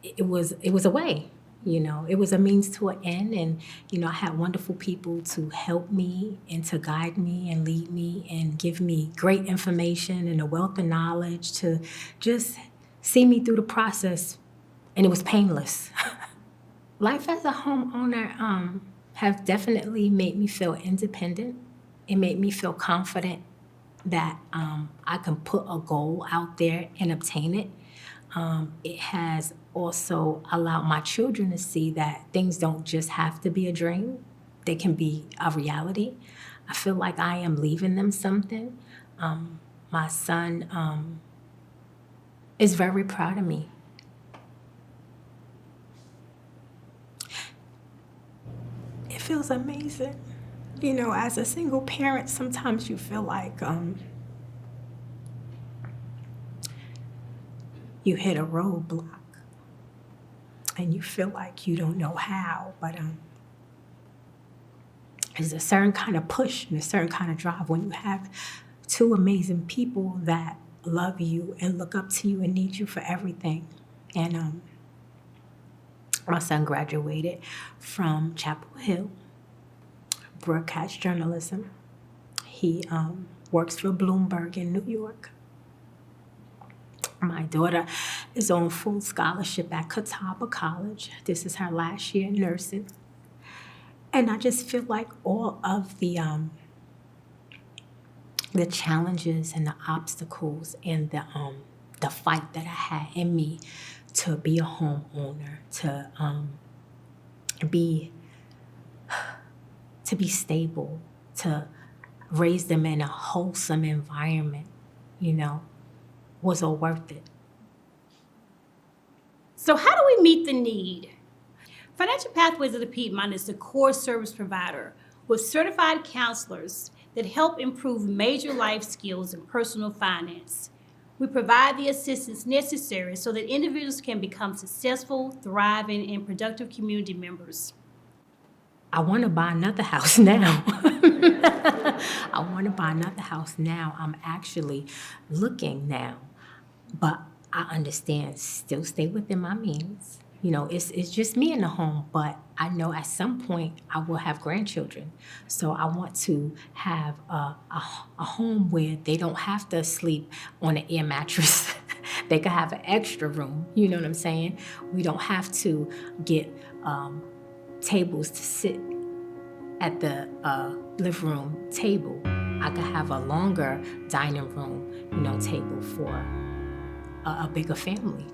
F: it was a way. It was a means to an end, and I had wonderful people to help me and to guide me and lead me and give me great information and a wealth of knowledge to just see me through the process, and it was painless. Life as a homeowner have definitely made me feel independent. It made me feel confident that I can put a goal out there and obtain it. It has also allowed my children to see that things don't just have to be a dream. They can be a reality. I feel like I am leaving them something. My son is very proud of me. It feels amazing. As a single parent, sometimes you feel like you hit a roadblock and you feel like you don't know how, but there's a certain kind of push and a certain kind of drive when you have two amazing people that love you and look up to you and need you for everything. And my son graduated from Chapel Hill, broadcast journalism. He works for Bloomberg in New York. My daughter is on full scholarship at Catawba College. This is her last year in nursing. And I just feel like all of the challenges and the obstacles and the fight that I had in me to be a homeowner, to be stable, to raise them in a wholesome environment, was all worth it.
B: So how do we meet the need? Financial Pathways of the Piedmont is the core service provider with certified counselors that help improve major life skills and personal finance. We provide the assistance necessary so that individuals can become successful, thriving, and productive community members.
F: I want to buy another house now. I want to buy another house now. I'm actually looking now. But I understand, still stay within my means. It's just me in the home, but I know at some point I will have grandchildren. So I want to have a home where they don't have to sleep on an air mattress. They can have an extra room, you know what I'm saying? We don't have to get tables to sit at the living room table. I could have a longer dining room, table for a bigger family.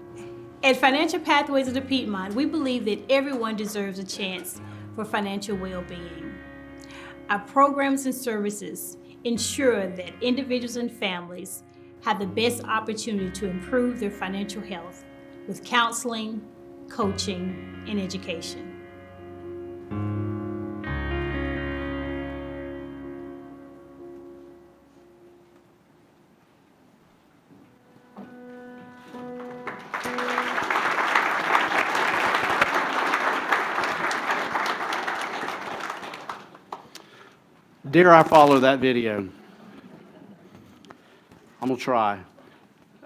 B: At Financial Pathways of the Piedmont, we believe that everyone deserves a chance for financial well-being. Our programs and services ensure that individuals and families have the best opportunity to improve their financial health with counseling, coaching, and education.
C: Dare I follow that video? I'm going to try.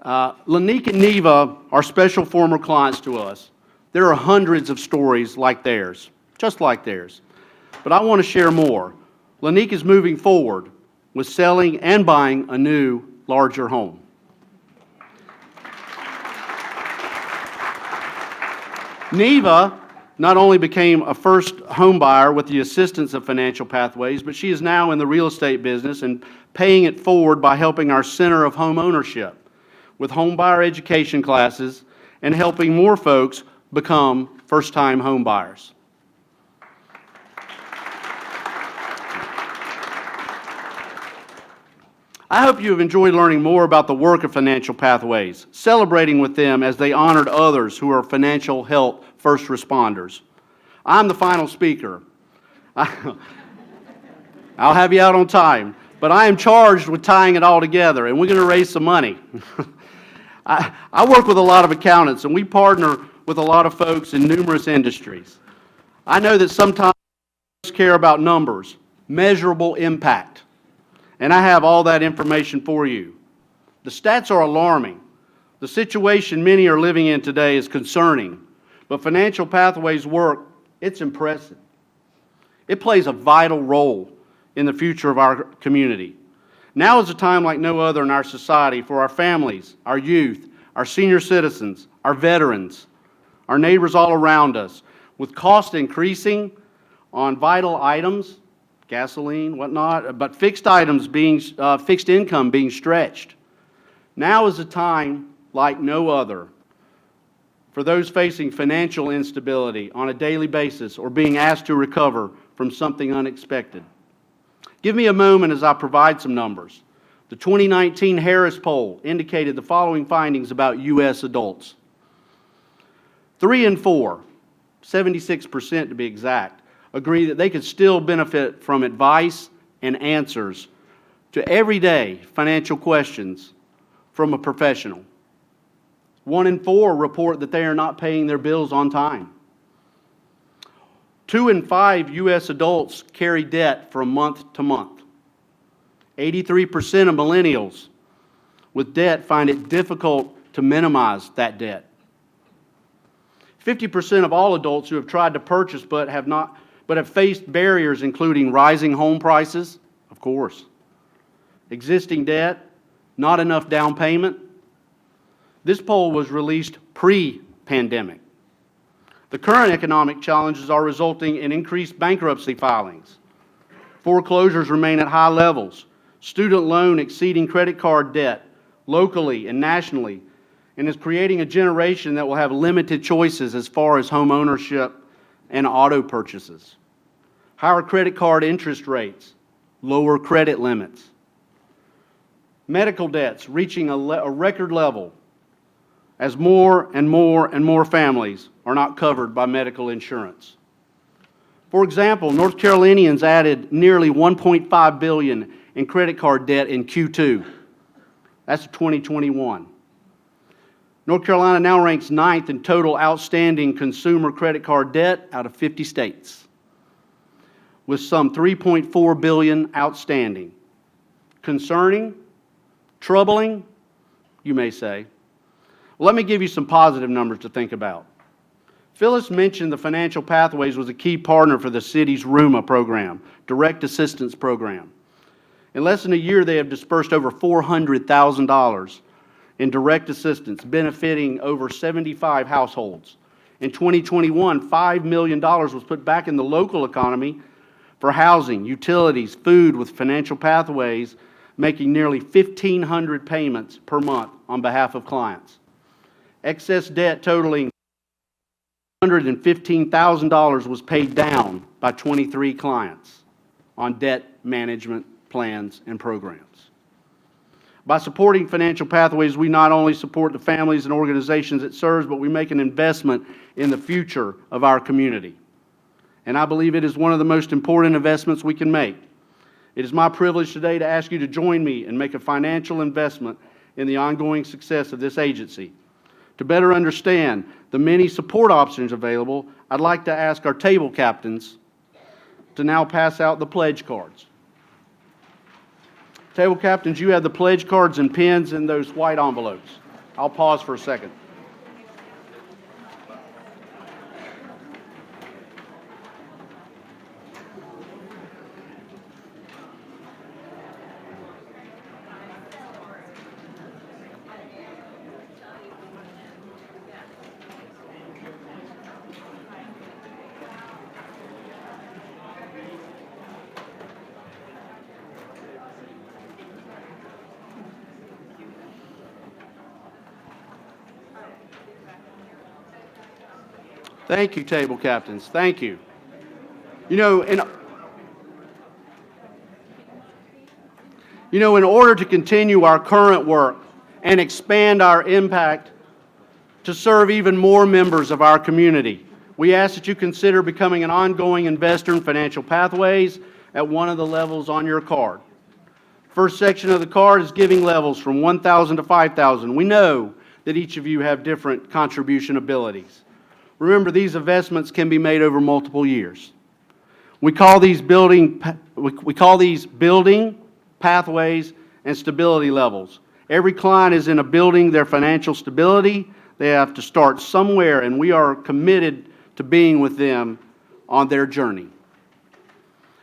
C: Lanique and Neva are special former clients to us. There are hundreds of stories like theirs, just like theirs. But I want to share more. Lanique is moving forward with selling and buying a new, larger home. Neva not only became a first home buyer with the assistance of Financial Pathways, but she is now in the real estate business and paying it forward by helping our Center of Home Ownership with home buyer education classes and helping more folks become first-time home buyers. I hope you have enjoyed learning more about the work of Financial Pathways, celebrating with them as they honored others who are financial help first responders. I'm the final speaker. I'll have you out on time, but I am charged with tying it all together, and we're going to raise some money. I work with a lot of accountants, and we partner with a lot of folks in numerous industries. I know that sometimes care about numbers, measurable impact. And I have all that information for you. The stats are alarming. The situation many are living in today is concerning. But Financial Pathways work, it's impressive. It plays a vital role in the future of our community. Now is a time like no other in our society for our families, our youth, our senior citizens, our veterans, our neighbors all around us. With cost increasing on vital items, gasoline, whatnot, but fixed income being stretched. Now is a time like no other for those facing financial instability on a daily basis or being asked to recover from something unexpected. Give me a moment as I provide some numbers. The 2019 Harris poll indicated the following findings about U.S. adults. 3 in 4, 76% to be exact, agree that they could still benefit from advice and answers to everyday financial questions from a professional. 1 in 4 report that they are not paying their bills on time. 2 in 5 U.S. adults carry debt from month to month. 83% of millennials with debt find it difficult to minimize that debt. 50% of all adults who have tried to purchase but have faced barriers including rising home prices, of course, existing debt, not enough down payment. This poll was released pre-pandemic. The current economic challenges are resulting in increased bankruptcy filings. Foreclosures remain at high levels. Student loan exceeding credit card debt locally and nationally, and is creating a generation that will have limited choices as far as home ownership and auto purchases. Higher credit card interest rates, lower credit limits. Medical debts reaching a record level as more and more families are not covered by medical insurance. For example, North Carolinians added nearly $1.5 billion in credit card debt in Q2. That's 2021. North Carolina now ranks 9th in total outstanding consumer credit card debt out of 50 states, with some $3.4 billion outstanding. Concerning, troubling, you may say. Well, let me give you some positive numbers to think about. Phyllis mentioned the Financial Pathways was a key partner for the city's RUMA program, Direct Assistance Program. In less than a year, they have dispersed over $400,000 in direct assistance, benefiting over 75 households. In 2021, $5 million was put back in the local economy for housing, utilities, food, with Financial Pathways making nearly 1,500 payments per month on behalf of clients. Excess debt totaling $115,000 was paid down by 23 clients on debt management plans and programs. By supporting Financial Pathways, we not only support the families and organizations it serves, but we make an investment in the future of our community. And I believe it is one of the most important investments we can make. It is my privilege today to ask you to join me and make a financial investment in the ongoing success of this agency. To better understand the many support options available, I'd like to ask our table captains to now pass out the pledge cards. Table captains, you have the pledge cards and pens in those white envelopes. I'll pause for a second. Thank you, table captains. Thank you. In order to continue our current work and expand our impact to serve even more members of our community, we ask that you consider becoming an ongoing investor in Financial Pathways at one of the levels on your card. First section of the card is giving levels from $1,000 to $5,000. We know that each of you have different contribution abilities. Remember, these investments can be made over multiple years. We call these building pathways and stability levels. Every client is in a building their financial stability. They have to start somewhere, and we are committed to being with them on their journey.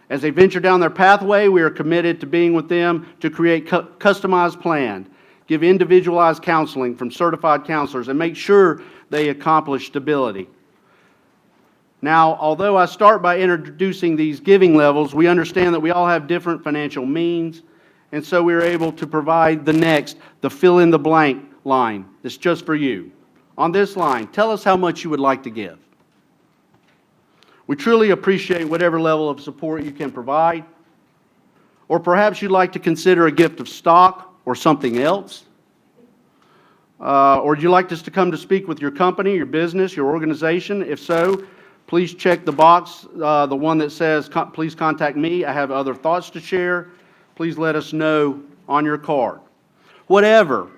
C: As they venture down their pathway, we are committed to being with them to create customized plan, give individualized counseling from certified counselors, and make sure they accomplish stability. Now, although I start by introducing these giving levels, we understand that we all have different financial means, and so we are able to provide the fill-in-the-blank line that's just for you. On this line, tell us how much you would like to give. We truly appreciate whatever level of support you can provide, or perhaps you'd like to consider a gift of stock or something else. Or would you like us to come to speak with your company, your business, your organization? If so, please check the box, the one that says, please contact me. I have other thoughts to share. Please let us know on your card. Whatever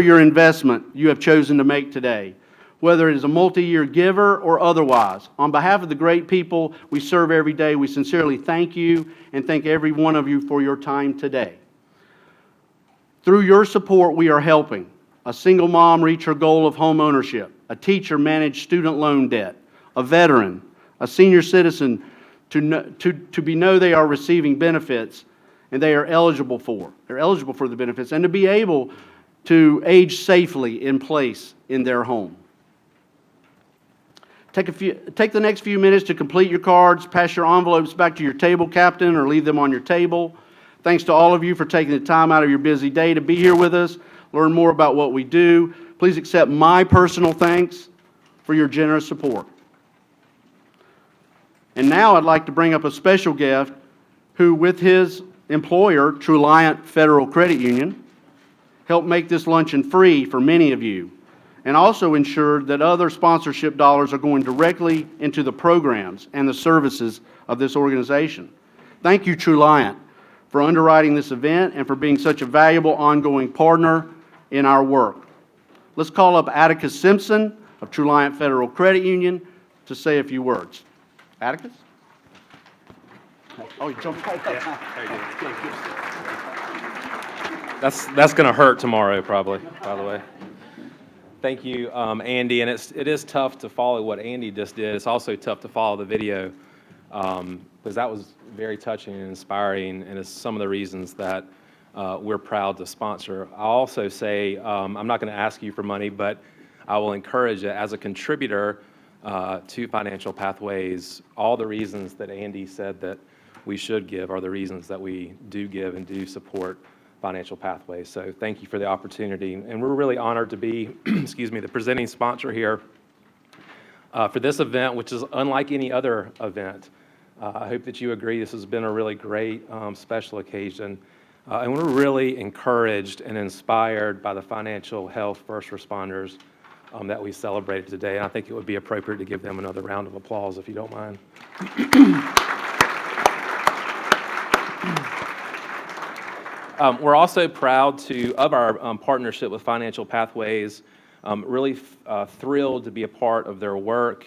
C: your investment you have chosen to make today, whether it is a multi-year giver or otherwise, on behalf of the great people we serve every day, we sincerely thank you and thank every one of you for your time today. Through your support, we are helping a single mom reach her goal of home ownership, a teacher manage student loan debt, a veteran, a senior citizen to know they are receiving benefits and they are eligible for the benefits, and to be able to age safely in place in their home. Take the next few minutes to complete your cards, pass your envelopes back to your table captain or leave them on your table. Thanks to all of you for taking the time out of your busy day to be here with us, learn more about what we do. Please accept my personal thanks for your generous support. And now I'd like to bring up a special guest who, with his employer, Trulient Federal Credit Union, helped make this luncheon free for many of you, and also ensured that other sponsorship dollars are going directly into the programs and the services of this organization. Thank you, Trulient, for underwriting this event and for being such a valuable ongoing partner in our work. Let's call up Atticus Simpson of Trulient Federal Credit Union to say a few words. Atticus? Oh, you jumped right up.
K: That's going to hurt tomorrow, probably, by the way. Thank you, Andy. And it is tough to follow what Andy just did. It's also tough to follow the video because that was very touching and inspiring, and it's some of the reasons that we're proud to sponsor. I'll also say I'm not going to ask you for money, but I will encourage it as a contributor to Financial Pathways. All the reasons that Andy said that we should give are the reasons that we do give and do support Financial Pathways. So thank you for the opportunity. And we're really honored to be, the presenting sponsor here for this event, which is unlike any other event. I hope that you agree this has been a really great special occasion. And we're really encouraged and inspired by the financial health first responders that we celebrated today. And I think it would be appropriate to give them another round of applause, if you don't mind. We're also proud of our partnership with Financial Pathways. Really thrilled to be a part of their work.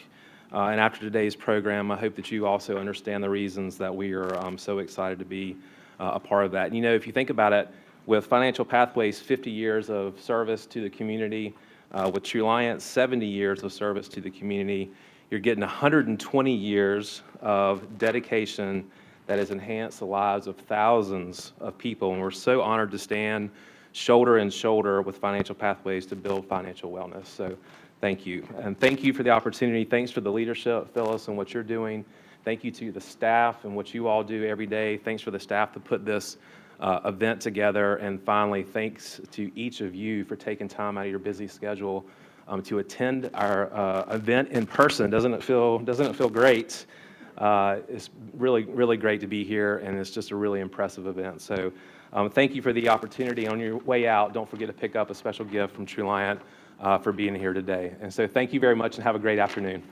K: And after today's program, I hope that you also understand the reasons that we are so excited to be a part of that. And, you know, if you think about it, with Financial Pathways, 50 years of service to the community, with Truliant, 70 years of service to the community, you're getting 120 years of dedication that has enhanced the lives of thousands of people. And we're so honored to stand shoulder and shoulder with Financial Pathways to build financial wellness. So thank you. And thank you for the opportunity. Thanks for the leadership, Phyllis, and what you're doing. Thank you to the staff and what you all do every day. Thanks for the staff to put this event together. And finally, thanks to each of you for taking time out of your busy schedule to attend our event in person. Doesn't it feel great? It's really great to be here, and it's just a really impressive event. So thank you for the opportunity. On your way out, don't forget to pick up a special gift from Truliant for being here today. And so thank you very much, and have a great afternoon.